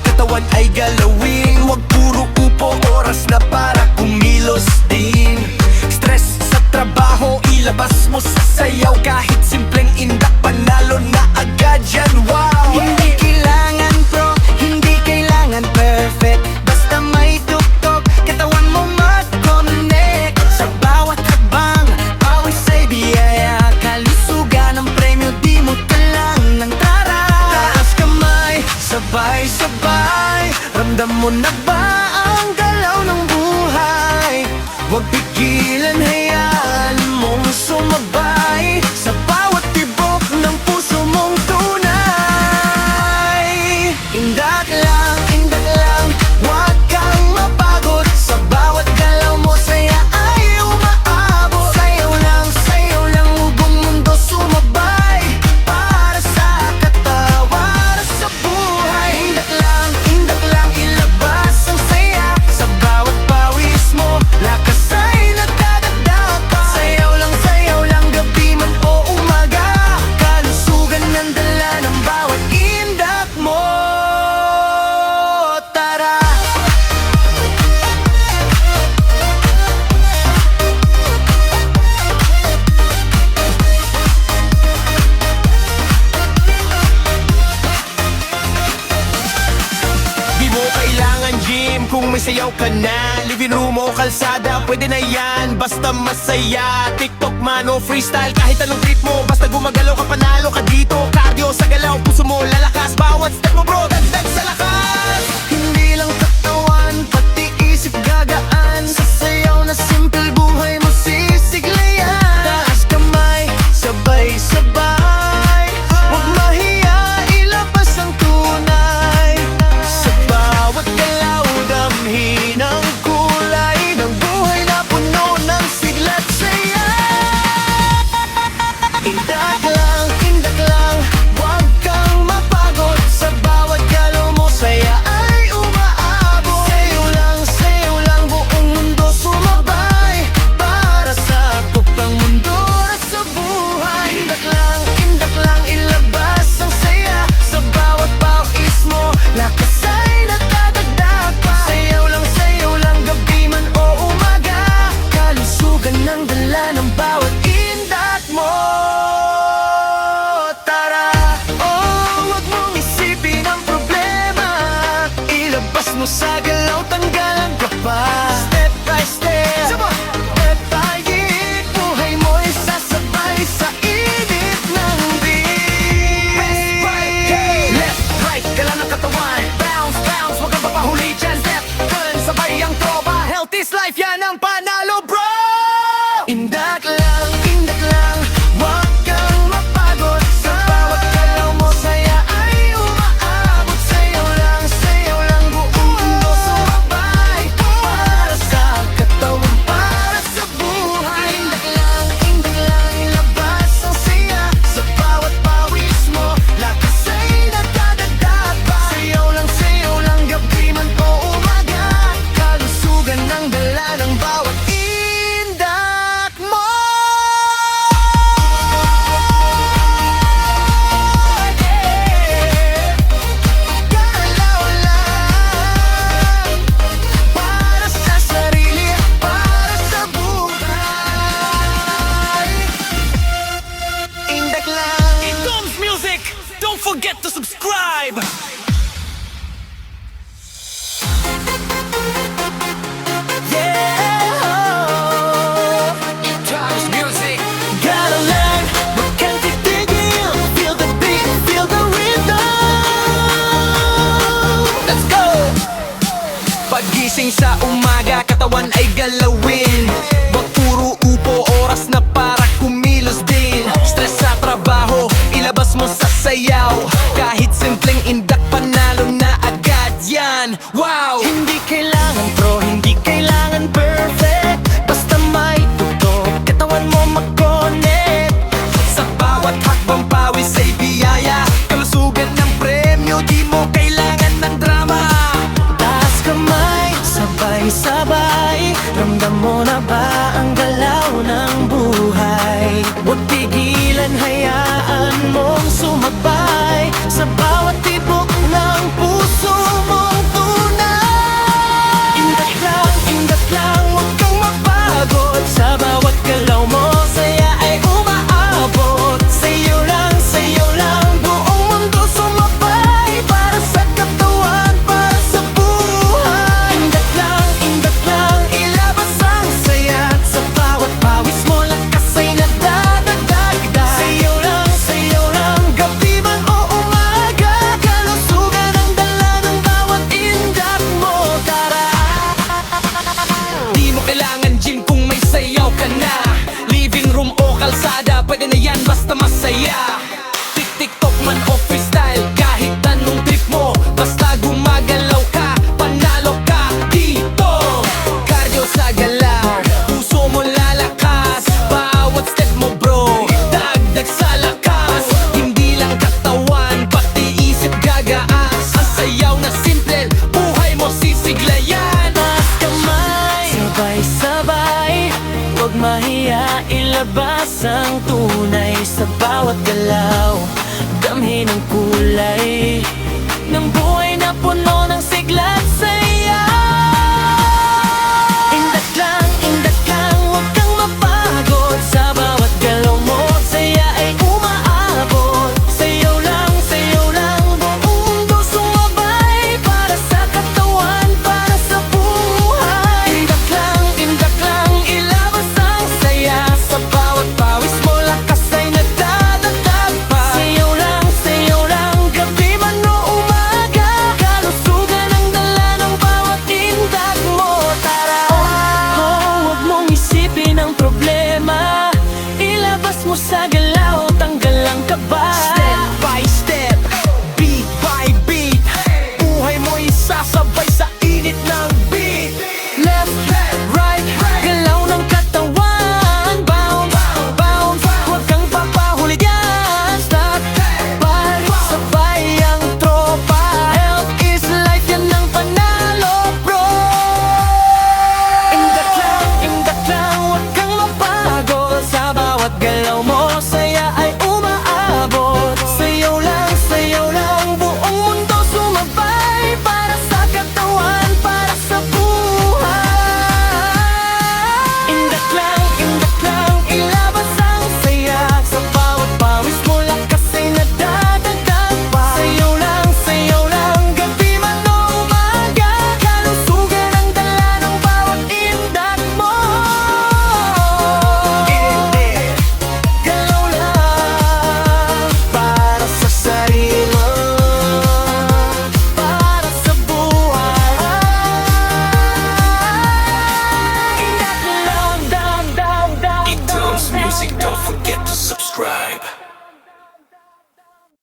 katawan ay galawin. Huwag puro upo, oras na para kumilos din. Stress sa trabaho, ilabas mo sa sayaw. Kahit simpleng indak, panalo na agad yan, wow. Hindi kailangan pro, hindi kailangan perfect. Basta may tuktok, katawan mo mag-connect. Sa bawat hakbang, pawis ay biyaya. Kalusugan ng premyo, di mo lang ng tara. Taas kamay, sabay-sabay. Ramdam mo na ba ang galaw ng buhay? Huwag pigilan, hayaan mong sumabay sa bawat tibok ng puso mong tunay. Indak lang, huwag kang mapagod. Sa bawat galaw mo, saya ay umaabot. Sayaw lang, buong mundo sumabay para sa katawan, sa buhay. Indak lang, ilabas ang saya. Sa bawat pawis mo, lakas ay nagdadagdag pa. Sayaw lang, gabi man o umaga. Kalusugan ng dala ng bawat indak mo. Tara! Di mo kailangan gym kung may sayaw ka na. Living room o kalsada, pwede na yan, basta masaya. TikTok man o freestyle, kahit anong trip mo, basta gumagalaw ka, panalo ka dito. Cardio sa galaw, puso mo lalakas. Bawat step mo bro, dagdag sa lakas. Hindi lang katawan, pati isip gagaan. Sa sayaw na simple, buhay mo sisiglayan. Taas kamay, sabay-sabay. Huwag mahiya, ilabas ang tunay. Sa bawat galaw, damhin ang kulay ng buhay na puno ng sigla't saya. Indak lang, huwag kang mapagod. Sa bawat galaw mo, saya ay umaabot. Sayaw lang, buong mundo sumabay para sa kupang mundo at sa buhay. Indak lang, ilabas ang saya. Sa bawat pawis mo, lakas ay natadagdag pa. Sayaw lang, gabi man o umaga. Kalusugan ng dala ng bawat indak mo. Tara! Oh, huwag mong isipin ang problema. Ilabas mo sa galaw, tanggal ang kapa. Step by step, step by hit. Buhay mo'y sasabay sa init ng beat. Best right, left, right, gala ng katawan. Bounce, huwag kang papahuli dyan. Step, turn, sabay ang tropa. Health is life, yan ang panalo, bro! Indak lang, huwag kang mapagod. Sa bawat galaw mo, saya ay umaabot. Sayaw lang, buong mundo sumabay para sa katawan, para sa buhay. Indak lang, ilabas ang saya. Sa bawat pawis mo, lakas ay nagdadagdag pa. Sayaw lang, gabi man o umaga. Kalusugan ng dala ng bawat indak mo. Galaw lang para sa sarili, para sa buhay. Indak lang. Tom's Music! Don't forget to subscribe! Yeah, Tom's Music. Galaw lang, wag kang titigil. Feel the beat, feel the rhythm. Let's go! Pagising sa umaga, katawan ay galawin. Wag puro upo, oras na para kumilos din. Stress sa trabaho, ilabas mo sa sayaw. Kahit simpleng indak, panalo na agad yan, wow! Hindi kailangan pro, hindi kailangan perfect. Basta may tuktok, katawan mo mag-connect. Sa bawat hakbang, pawis ay biyaya. Kalusugan ng premyo, di mo kailangan ng drama. Taas kamay, sabay-sabay. Ramdam mo na ba ang galaw ng buhay? Huwag pigilan, hayaan mong sumabay sa bawat tibok ng puso mo. bawat galaw, damhin ang kulay ng buhay na puno ng sigla at saya. Indat lang, huwag kang mapagod. Sa bawat galaw mo, saya ay umaabot. Sayaw lang, buong mundo sumabay. Para sa katawan, para sa buhay. Indak lang, ilabas ang saya. Sa bawat pawis mo, lakas ay nagdadagdag pa. Sayaw lang, gabi man o umaga. Kalusugan ang dala ng bawat indak mo. Tara, huwag mong isipin ang problema. Ilabas mo sa galaw, tanggal ang kaba.